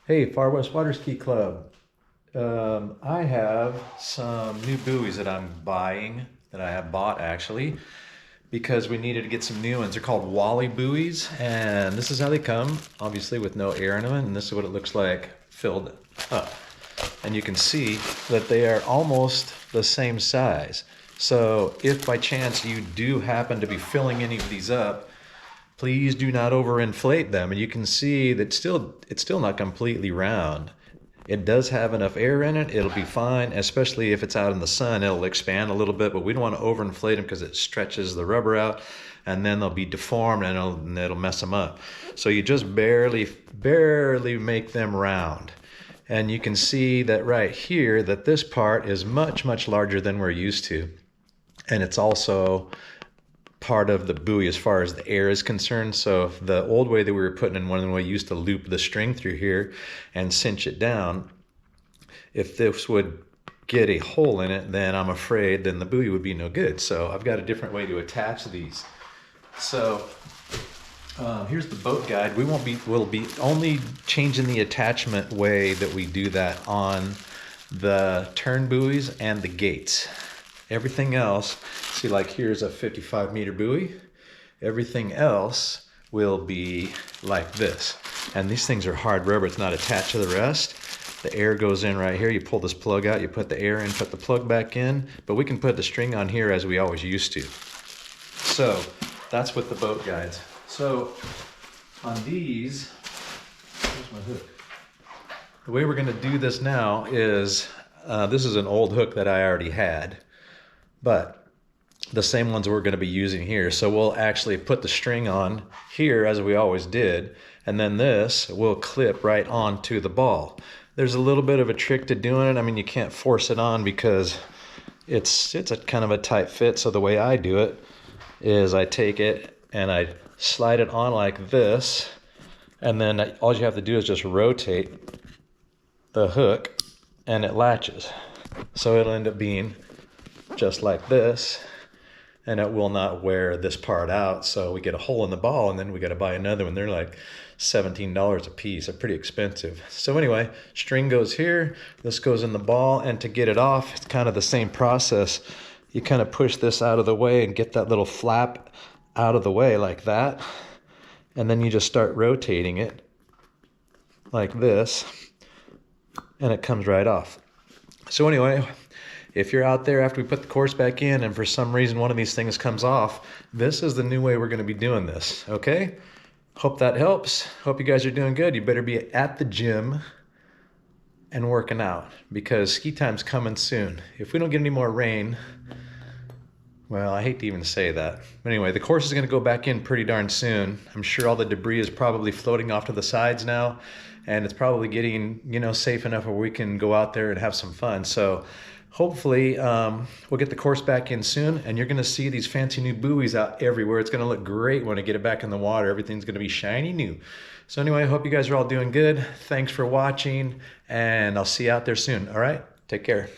Hey, Far West Water Ski Club. I have some new buoys that I'm buying, that I have bought actually, because we needed to get some new ones. They're called Wally buoys, and this is how they come, obviously with no air in them, and this is what it looks like filled up. And you can see that they are almost the same size. So if by chance you do happen to be filling any of these up, please do not overinflate them. And you can see that it's still not completely round. It does have enough air in it. It'll be fine, especially if it's out in the sun. It'll expand a little bit, but we don't want to overinflate them because it stretches the rubber out and then they'll be deformed and it'll mess them up. So you just barely make them round. And you can see that right here that this part is much larger than we're used to. And it's also part of the buoy as far as the air is concerned. So if the old way that we were putting in one, we used to loop the string through here and cinch it down. If this would get a hole in it, then I'm afraid then the buoy would be no good. So I've got a different way to attach these. So here's the boat guide. We'll be only changing the attachment way that we do that on the turn buoys and the gates. Everything else, see, like here's a 55-meter buoy. Everything else will be like this. And these things are hard rubber. It's not attached to the rest. The air goes in right here. You pull this plug out, you put the air in, put the plug back in, but we can put the string on here as we always used to. So that's with the boat guides. So on these, where's my hook? The way we're gonna do this now is, this is an old hook that I already had, but the same ones we're going to be using here. So we'll actually put the string on here as we always did, and then this will clip right onto the ball. There's a little bit of a trick to doing it. I mean, you can't force it on because it's a kind of a tight fit. So the way I do it is I take it and I slide it on like this, and then all you have to do is just rotate the hook and it latches. So it'll end up being just like this, and it will not wear this part out. So we get a hole in the ball and then we got to buy another one. They're like $17 a piece. They're pretty expensive. So anyway, string goes here, this goes in the ball, and to get it off, it's kind of the same process. You kind of push this out of the way and get that little flap out of the way like that, and then you just start rotating it like this and it comes right off. So anyway, if you're out there after we put the course back in and for some reason one of these things comes off, this is the new way we're going to be doing this, okay? Hope that helps. Hope you guys are doing good. You better be at the gym and working out because ski time's coming soon. If we don't get any more rain, well, I hate to even say that. But anyway, the course is going to go back in pretty darn soon. I'm sure all the debris is probably floating off to the sides now, and it's probably getting, safe enough where we can go out there and have some fun. So hopefully we'll get the course back in soon, and you're going to see these fancy new buoys out everywhere. It's going to look great when I get it back in the water. Everything's going to be shiny new. So anyway, I hope you guys are all doing good. Thanks for watching, and I'll see you out there soon. All right, take care.